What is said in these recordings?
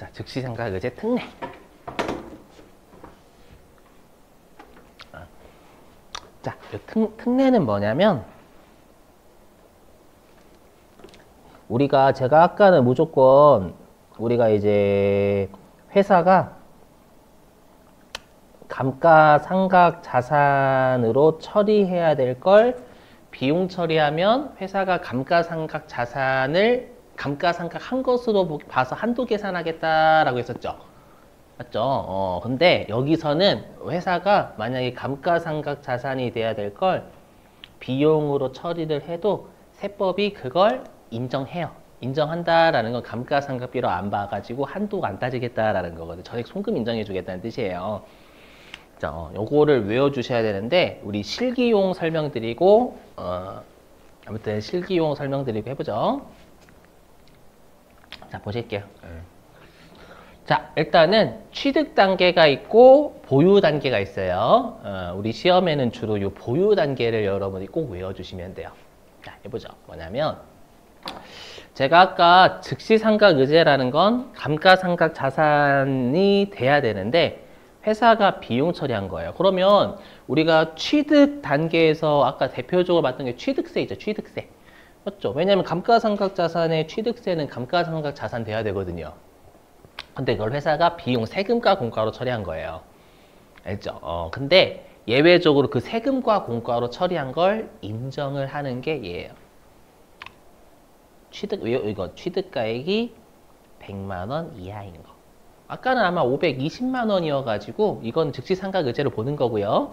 자, 즉시상가의제 특례. 자, 특례는 뭐냐면 제가 아까는 무조건 우리가 이제 회사가 감가상각 자산으로 처리해야 될 걸 비용 처리하면 회사가 감가상각 자산을 감가상각한 것으로 봐서 한도 계산하겠다라고 했었죠. 맞죠? 근데 여기서는 회사가 만약에 감가상각 자산이 돼야 될 걸 비용으로 처리를 해도 세법이 그걸 인정해요. 인정한다라는 건 감가상각비로 안 봐가지고 한도가 안 따지겠다라는 거거든요. 전액 송금 인정해주겠다는 뜻이에요. 자, 요거를 외워주셔야 되는데 우리 실기용 설명드리고 아무튼 실기용 설명드리고 해보죠. 자, 보실게요. 자, 일단은 취득 단계가 있고 보유 단계가 있어요. 우리 시험에는 주로 이 보유 단계를 여러분이 꼭 외워주시면 돼요. 자, 해보죠. 뭐냐면 제가 아까 즉시상각의제라는 건 감가상각 자산이 돼야 되는데 회사가 비용 처리한 거예요. 그러면 우리가 취득 단계에서 아까 대표적으로 봤던 게 취득세이죠. 취득세. 맞죠? 왜냐하면 감가상각 자산의 취득세는 감가상각 자산 돼야 되거든요. 근데 그걸 회사가 비용 세금과 공과로 처리한 거예요. 알죠? 근데 예외적으로 그 세금과 공과로 처리한 걸 인정을 하는 게 얘예요. 이거 취득가액이 100만 원 이하인 거. 아까는 아마 520만 원이어가지고 이건 즉시상각의제로 보는 거고요.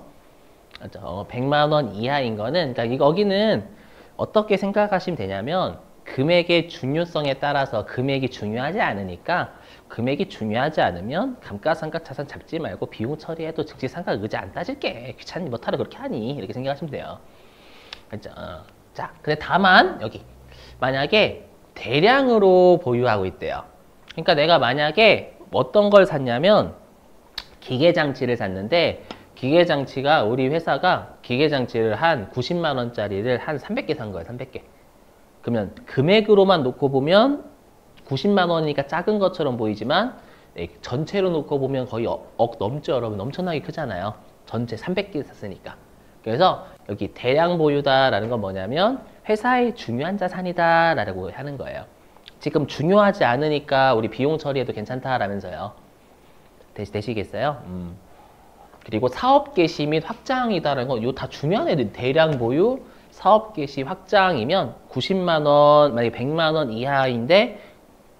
100만 원 이하인 거는 그러니까 여기는 어떻게 생각하시면 되냐면 금액의 중요성에 따라서 금액이 중요하지 않으니까 금액이 중요하지 않으면 감가상각 자산 잡지 말고 비용 처리해도 즉시상각의제 안 따질게. 귀찮니 뭐하러 그렇게 하니 이렇게 생각하시면 돼요. 그렇죠? 자, 근데 다만 여기 만약에 대량으로 보유하고 있대요. 그러니까 내가 만약에 어떤 걸 샀냐면 기계장치를 샀는데 기계장치가 우리 회사가 기계장치를 한 90만 원짜리를 한 300개 산 거예요. 300개. 그러면 금액으로만 놓고 보면 90만 원이니까 작은 것처럼 보이지만 전체로 놓고 보면 거의 억 넘죠. 여러분 엄청나게 크잖아요. 전체 300개 샀으니까. 그래서 여기 대량 보유다라는 건 뭐냐면 회사의 중요한 자산이다라고 하는 거예요. 지금 중요하지 않으니까 우리 비용 처리해도 괜찮다라면서요. 되시겠어요? 그리고 사업 개시 및 확장이다라는 건 이거 다 중요한 애들. 대량 보유, 사업 개시 확장이면 90만 원, 만약에 100만 원 이하인데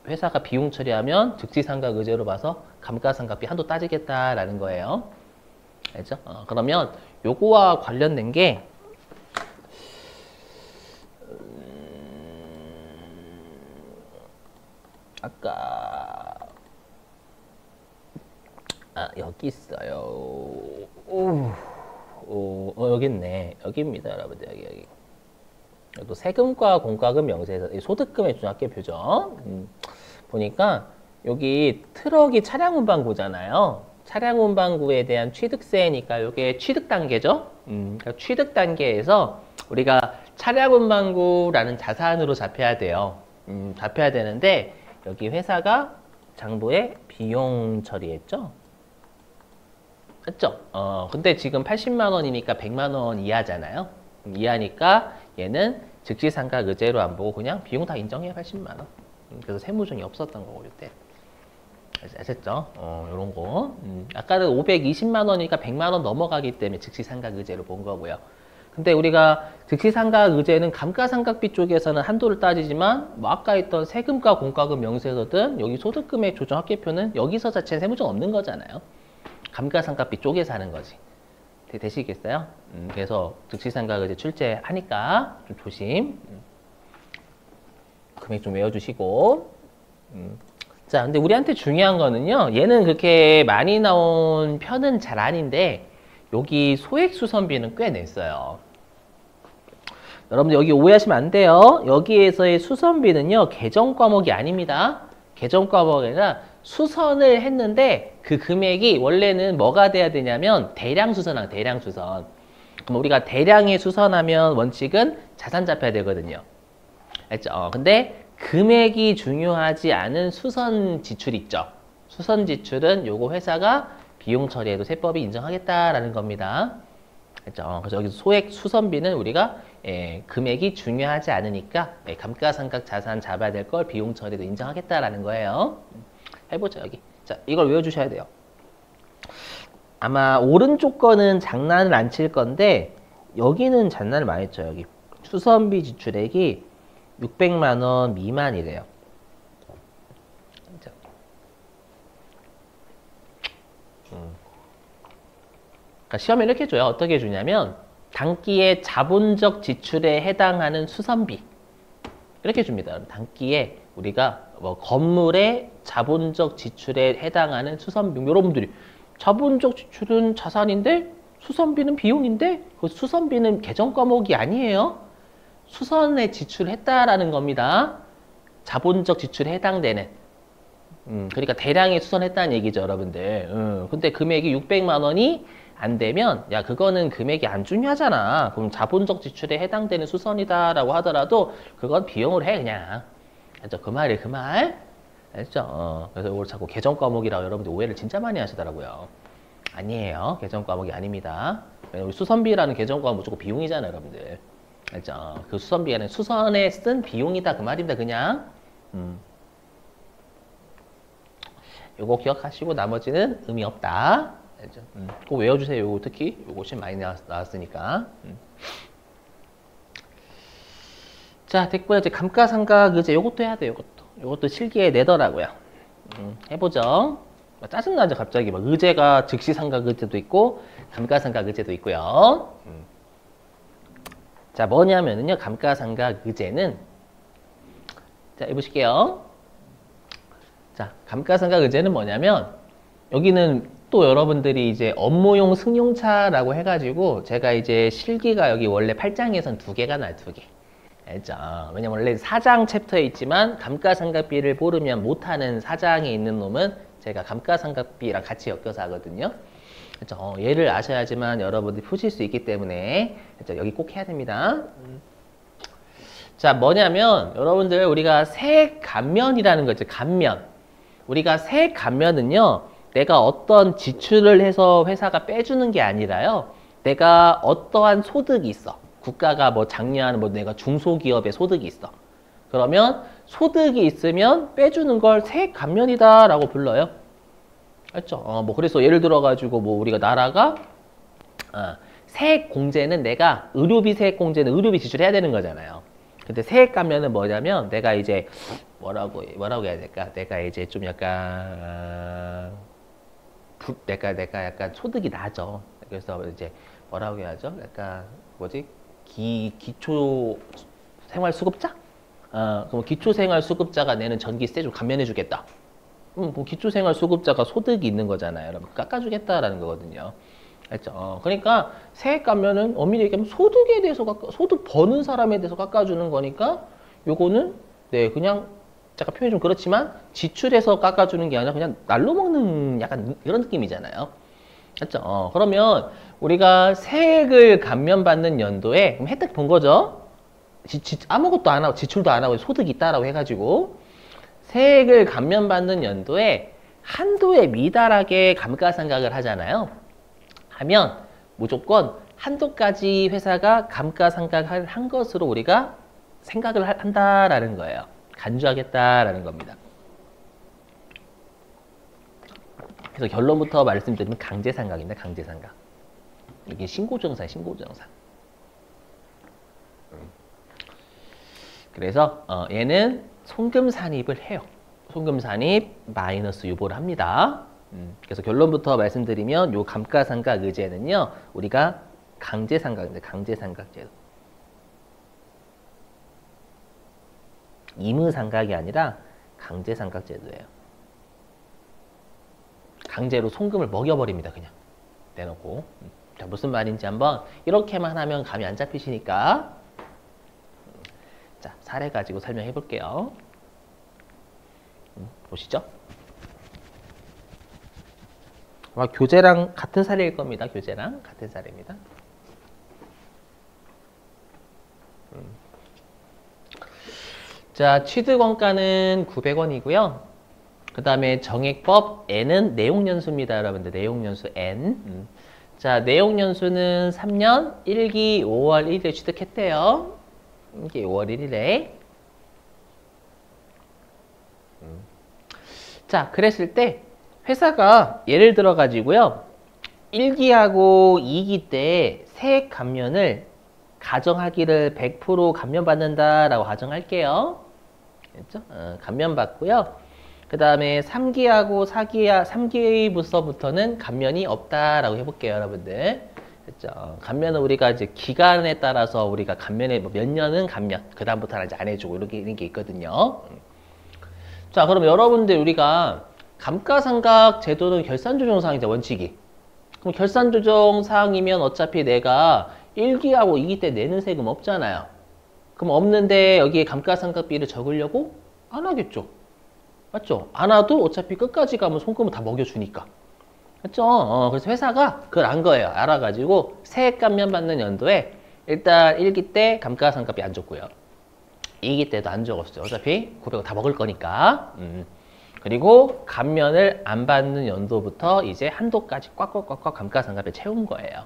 회사가 비용 처리하면 즉시상각의제로 봐서 감가상각비 한도 따지겠다라는 거예요. 알죠? 그러면 요거와 관련된 게 아까 여기 있어요. 여기 있네. 여기입니다, 여러분들. 여기. 또 세금과 공과금 명세에서 소득금의 중학계표죠. 보니까 여기 트럭이 차량 운반구잖아요. 차량 운반구에 대한 취득세니까 이게 취득 단계죠. 그러니까 취득 단계에서 우리가 차량 운반구라는 자산으로 잡혀야 돼요. 잡혀야 되는데 여기 회사가 장부에 비용 처리했죠. 맞죠? 근데 지금 80만 원이니까 100만 원 이하잖아요. 이하니까 얘는 즉시상각의제로 안 보고 그냥 비용 다 인정해요. 80만 원. 그래서 세무증이 없었던 거고 이때. 아셨죠? 요런 거. 아까는 520만 원이니까 100만 원 넘어가기 때문에 즉시상각의제로 본 거고요. 근데 우리가 즉시상각의제는 감가상각비 쪽에서는 한도를 따지지만 뭐 아까 했던 세금과 공과금 명세서든 여기 소득금액 조정 합계표는 여기서 자체는 세무증 없는 거잖아요. 감가상각비 쪽에서 하는 거지. 되시겠어요? 그래서 즉시상각의제 출제하니까 좀 조심. 금액 좀 외워주시고. 자, 근데 우리한테 중요한 거는요. 얘는 그렇게 많이 나온 편은 잘 아닌데 여기 소액수선비는 꽤 냈어요. 여러분들 여기 오해하시면 안 돼요. 여기에서의 수선비는요. 개정 과목이 아닙니다. 개정 과목이 아니라 수선을 했는데 그 금액이 원래는 뭐가 돼야 되냐면 대량 수선하고 대량 수선. 그럼 우리가 대량에 수선하면 원칙은 자산 잡혀야 되거든요. 알죠? 근데 금액이 중요하지 않은 수선 지출 있죠. 수선 지출은 요거 회사가 비용 처리에도 세법이 인정하겠다라는 겁니다. 그렇죠? 그래서 여기서 소액 수선비는 우리가 금액이 중요하지 않으니까 감가상각 자산 잡아야 될 걸 비용 처리도 인정하겠다라는 거예요. 해보죠 여기. 자, 이걸 외워주셔야 돼요. 아마 오른쪽 거는 장난을 안 칠 건데 여기는 장난을 많이 쳐. 여기 수선비 지출액이 600만 원 미만이래요. 그러니까 시험에 이렇게 줘요. 어떻게 주냐면 단기의 자본적 지출에 해당하는 수선비 이렇게 줍니다. 단기에 우리가 뭐 건물의 자본적 지출에 해당하는 수선비. 여러분들이 자본적 지출은 자산인데 수선비는 비용인데 그 수선비는 계정 과목이 아니에요. 수선에 지출했다라는 겁니다. 자본적 지출에 해당되는. 그러니까 대량의 수선했다는 얘기죠, 여러분들. 근데 금액이 600만 원이 안 되면 야 그거는 금액이 안 중요하잖아. 그럼 자본적 지출에 해당되는 수선이다라고 하더라도 그건 비용을 해 그냥. 알죠? 그 말이에요, 그 말. 알죠? 그래서 이걸 자꾸 계정 과목이라고 여러분들 오해를 진짜 많이 하시더라고요. 아니에요, 계정 과목이 아닙니다. 우리 수선비라는 계정 과목 무조건 비용이잖아요, 여러분들. 알죠? 그 수선비에는 수선에 쓴 비용이다 그 말입니다, 그냥. 요거 기억하시고 나머지는 의미 없다. 알죠? 꼭 외워주세요. 요거 특히 요거 좀 많이 나왔으니까. 자, 됐고요. 이제 감가상각 이제 요것도 해야 돼요. 요것도 실기에 내더라고요. 해보죠. 짜증나죠, 갑자기. 막 의제가 즉시상각 의제도 있고 감가상각 의제도 있고요. 자, 뭐냐면은요, 감가상각 의제는 자, 해보실게요. 자, 감가상각 의제는 뭐냐면 여기는 또 여러분들이 이제 업무용 승용차라고 해가지고 제가 이제 실기가 여기 원래 8장에선 2개가 나요, 2개. 알죠? 왜냐면 원래 4장 챕터에 있지만 감가상각비를 모르면 못하는 4장에 있는 놈은 제가 감가상각비랑 같이 엮여서 하거든요. 그렇죠? 얘를 아셔야지만 여러분들이 푸실 수 있기 때문에 그렇죠? 여기 꼭 해야 됩니다. 자, 뭐냐면 여러분들 우리가 세액 감면이라는 거 있죠. 감면. 우리가 세액 감면은요. 내가 어떤 지출을 해서 회사가 빼주는 게 아니라요. 내가 어떠한 소득이 있어. 국가가 뭐 장려하는 뭐 내가 중소기업의 소득이 있어. 그러면 소득이 있으면 빼주는 걸 세액 감면이다라고 불러요. 알죠? 뭐 그래서 예를 들어가지고 뭐 우리가 나라가 세액 공제는 내가 의료비 세액 공제는 의료비 지출해야 되는 거잖아요. 근데 세액 감면은 뭐냐면 내가 이제 뭐라고 해야 될까? 내가 이제 좀 약간 내가 약간 소득이 낮아. 그래서 이제 뭐라고 해야죠? 약간 뭐지? 기초 생활수급자? 그럼 기초생활수급자가 내는 전기세 좀 감면해주겠다. 그럼 기초생활수급자가 소득이 있는 거잖아요. 여러분 깎아주겠다라는 거거든요. 알죠? 그러니까 세액 감면은 엄밀히 얘기하면 소득에 대해서 소득 버는 사람에 대해서 깎아주는 거니까 요거는 네 그냥 잠깐 표현이 좀 그렇지만 지출해서 깎아주는 게 아니라 그냥 날로 먹는 약간 이런 느낌이잖아요. 맞죠? 그러면 우리가 세액을 감면받는 연도에 그럼 혜택 본 거죠? 아무것도 안 하고 지출도 안 하고 소득이 있다라고 해가지고 세액을 감면받는 연도에 한도에 미달하게 감가상각을 하잖아요. 하면 무조건 한도까지 회사가 감가상각을 한 것으로 우리가 생각을 한다라는 거예요. 간주하겠다라는 겁니다. 그래서 결론부터 말씀드리면 강제상각입니다. 강제상각. 이게 신고정사예요. 신고정사. 그래서 얘는 송금산입을 해요. 송금산입 마이너스 유보를 합니다. 그래서 결론부터 말씀드리면 요 감가상각 의제는요. 우리가 강제상각입니다. 강제상각제도. 임의상각이 아니라 강제상각제도예요. 강제로 송금을 먹여버립니다. 그냥 내놓고. 자, 무슨 말인지 한번 이렇게만 하면 감이 안 잡히시니까 자, 사례 가지고 설명해 볼게요. 보시죠. 아마 교재랑 같은 사례일 겁니다. 교재랑 같은 사례입니다. 자, 취득원가는 900원이고요. 그 다음에 정액법 N은 내용연수입니다. 여러분들 내용연수 N. 자, 내용연수는 3년 1기 5월 1일에 취득했대요. 1기 5월 1일에. 자, 그랬을 때 회사가 예를 들어 가지고요. 1기하고 2기 때 세액 감면을 가정하기를 100% 감면받는다라고 가정할게요. 그렇죠? 감면받고요. 그 다음에 3기하고 3기부터는 감면이 없다라고 해볼게요, 여러분들. 그렇죠? 감면은 우리가 이제 기간에 따라서 우리가 감면에 몇 년은 감면, 그 다음부터는 이제 안 해주고 이런 게 있거든요. 자, 그럼 여러분들 우리가 감가상각 제도는 결산조정사항이죠, 원칙이. 그럼 결산조정사항이면 어차피 내가 1기하고 2기 때 내는 세금 없잖아요. 그럼 없는데 여기에 감가상각비를 적으려고 안 하겠죠. 맞죠? 안 와도 어차피 끝까지 가면 송금을 다 먹여주니까. 맞죠? 그래서 회사가 그걸 안 거예요. 알아가지고 세액 감면 받는 연도에 일단 1기 때 감가상각비 안 줬고요. 2기 때도 안 적었어요. 어차피 900원 다 먹을 거니까. 그리고 감면을 안 받는 연도부터 이제 한도까지 꽉꽉꽉꽉 감가상각비를 채운 거예요.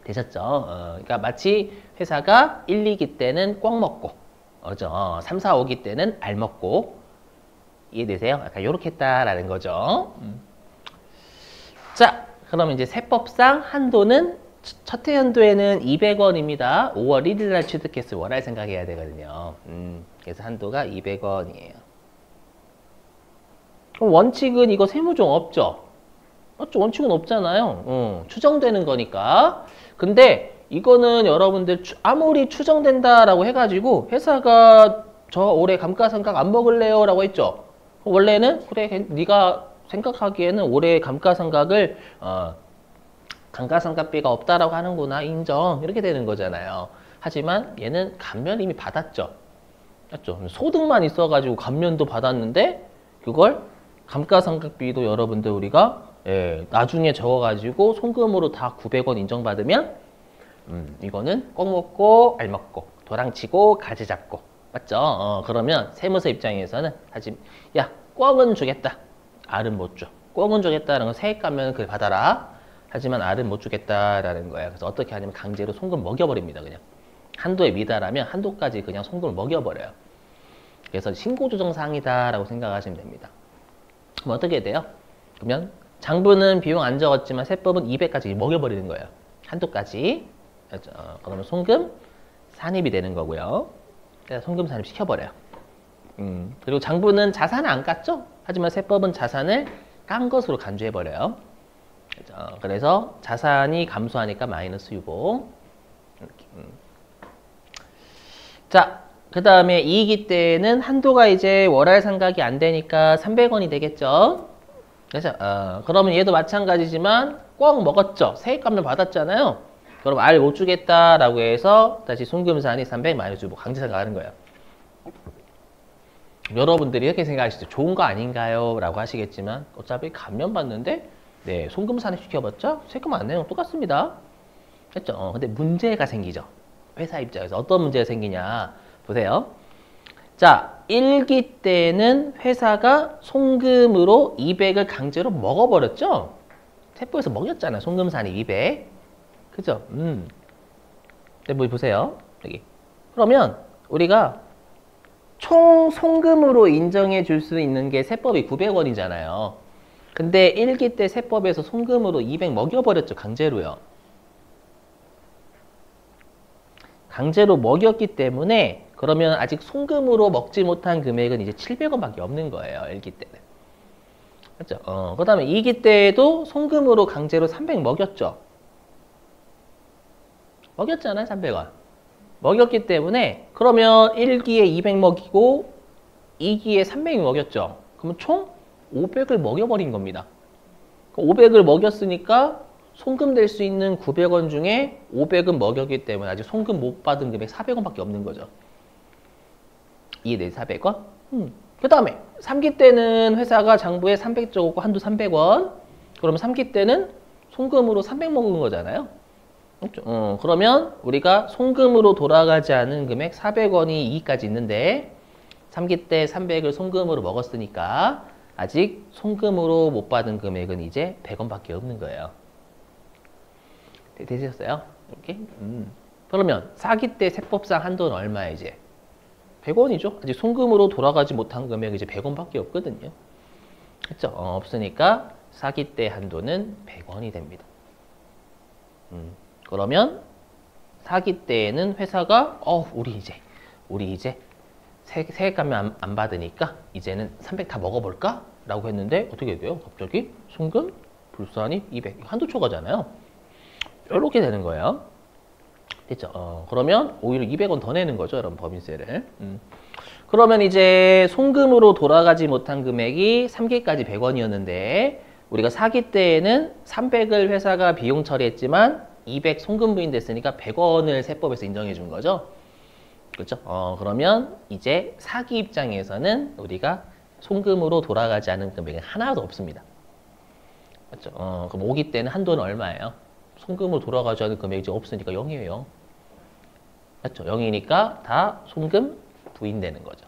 되셨죠? 그러니까 마치 회사가 1, 2기 때는 꽉 먹고, 3, 4, 5기 때는 알 먹고, 이해되세요? 약간 요렇게 했다라는 거죠. 자, 그러면 이제 세법상 한도는 첫 해 연도에는 200원입니다. 5월 1일 날 취득했을 월할 생각해야 되거든요. 그래서 한도가 200원이에요. 그럼 원칙은 이거 세무종 없죠? 맞죠? 원칙은 없잖아요. 추정되는 거니까. 근데 이거는 여러분들 아무리 추정된다라고 해가지고 회사가 저 올해 감가상각 안 먹을래요 라고 했죠. 원래는 그래 네가 생각하기에는 올해 감가상각을 감가상각비가 없다라고 하는구나 인정 이렇게 되는 거잖아요. 하지만 얘는 감면 이미 받았죠. 맞죠? 소득만 있어가지고 감면도 받았는데 그걸 감가상각비도 여러분들 우리가 나중에 적어가지고 송금으로 다 900원 인정받으면 이거는 꼭 먹고 알 먹고 도랑치고 가지 잡고 맞죠? 그러면 세무서 입장에서는 야 꿩은 주겠다 알은 못 줘. 꿩은 주겠다라는 건 세액 감면은 그걸 받아라. 하지만 알은 못 주겠다라는 거야. 그래서 어떻게 하냐면 강제로 송금 먹여버립니다. 그냥 한도에 미달하면 한도까지 그냥 송금을 먹여버려요. 그래서 신고조정사항이다라고 생각하시면 됩니다. 그럼 어떻게 돼요? 그러면 장부는 비용 안 적었지만 세법은 200까지 먹여버리는 거예요. 한도까지. 그러면 송금 산입이 되는 거고요. 그래서 송금 산입 시켜버려요. 그리고 장부는 자산을 안 깠죠? 하지만 세법은 자산을 깐 것으로 간주해버려요. 그래서 자산이 감소하니까 마이너스 유보. 이렇게. 자, 그 다음에 2기 때는 한도가 이제 월할 상각이 안 되니까 300원이 되겠죠? 그래서, 그러면 얘도 마찬가지지만 꼭 먹었죠? 세액 감면 받았잖아요? 그럼 알 못 주겠다라고 해서 다시 송금산이 300 마이너스 유보 강제상각 하는 거예요. 여러분들이 이렇게 생각하시죠? 좋은 거 아닌가요? 라고 하시겠지만 어차피 감면 받는데 네, 송금 산입시켜봤자 세금 안 내는 건 똑같습니다. 그렇죠? 근데 문제가 생기죠. 회사 입장에서 어떤 문제가 생기냐 보세요. 자, 1기 때는 회사가 송금으로 200을 강제로 먹어버렸죠? 세법에서 먹였잖아요. 송금 산입 200. 그죠? 네, 뭐 보세요. 여기. 그러면 우리가 총 송금으로 인정해 줄 수 있는 게 세법이 900원이잖아요. 근데 1기 때 세법에서 송금으로 200 먹여버렸죠. 강제로요. 강제로 먹였기 때문에 그러면 아직 송금으로 먹지 못한 금액은 이제 700원밖에 없는 거예요. 1기 때는. 그렇죠? 그 다음에 2기 때에도 송금으로 강제로 300 먹였죠. 먹였잖아요. 300원. 먹였기 때문에 그러면 1기에 200 먹이고 2기에 300 먹였죠. 그러면 총 500을 먹여버린 겁니다. 500을 먹였으니까 송금 될 수 있는 900원 중에 500은 먹였기 때문에 아직 송금 못 받은 금액 400원밖에 없는 거죠. 이해돼? 400원? 그 다음에 3기 때는 회사가 장부에 300 적었고 한도 300원. 그러면 3기 때는 송금으로 300 먹은 거잖아요. 그러면 우리가 송금으로 돌아가지 않은 금액 400원이 2기까지 있는데 3기 때 300을 송금으로 먹었으니까 아직 송금으로 못 받은 금액은 이제 100원밖에 없는 거예요. 되셨어요? 이렇게? 그러면 사기 때 세법상 한도는 얼마야 이제? 100원이죠. 아직 송금으로 돌아가지 못한 금액이 이제 100원밖에 없거든요. 그렇죠? 없으니까 사기 때 한도는 100원이 됩니다. 그러면 사기 때에는 회사가 우리 이제 세액감면 안 받으니까 이제는 300 다 먹어볼까? 라고 했는데 어떻게 돼요? 갑자기 송금, 불산입 200 한도 초과잖아요. 이렇게 되는 거예요. 됐죠? 그러면 오히려 200원 더 내는 거죠, 여러분 법인세를. 그러면 이제 송금으로 돌아가지 못한 금액이 3기까지 100원이었는데 우리가 사기 때에는 300을 회사가 비용 처리했지만 200 송금 부인됐으니까 100원을 세법에서 인정해 준 거죠. 그렇죠? 그러면 이제 사기 입장에서는 우리가 송금으로 돌아가지 않은 금액은 하나도 없습니다. 그렇죠? 그럼 오기 때는 한도는 얼마예요? 송금으로 돌아가지 않은 금액이 없으니까 0이에요. 그렇죠? 0이니까 다 송금 부인되는 거죠.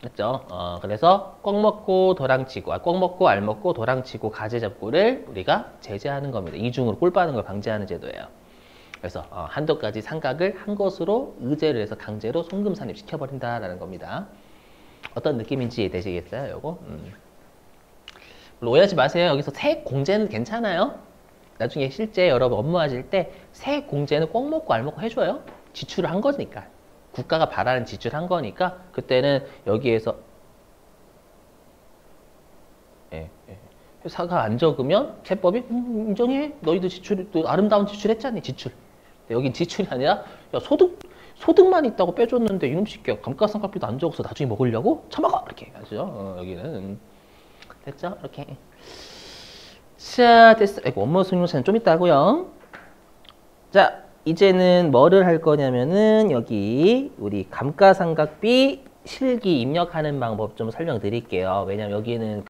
그렇죠? 그래서 꽉 먹고 도랑치고, 꽉 먹고 알 먹고 도랑치고 가재 잡고를 우리가 제재하는 겁니다. 이중으로 꼴 빠는 걸 방지하는 제도예요. 그래서 한도까지 상각을 한 것으로 의제를 해서 강제로 송금 산입 시켜버린다라는 겁니다. 어떤 느낌인지 되시겠어요? 요거? 오해하지 마세요. 여기서 세액 공제는 괜찮아요. 나중에 실제 여러분 업무하실 때 세액 공제는 꼭 먹고 알 먹고 해줘요. 지출을 한 거니까. 국가가 바라는 지출한 거니까 그때는 여기에서 회사가 안 적으면 세법이 인정해. 너희도 지출, 또 아름다운 지출했잖니. 지출. 여긴 지출이 아니라 야, 소득만 있다고 빼줬는데 이놈 새끼야 감가상각비도 안 적어서 나중에 먹으려고 처먹어 이렇게 하죠. 여기는 됐죠? 이렇게. 자, 됐어. 원모 승용차는 좀 이따 하고요. 자, 이제는 뭐를 할 거냐면은 여기 우리 감가상각비 실기 입력하는 방법 좀 설명드릴게요. 왜냐면 여기는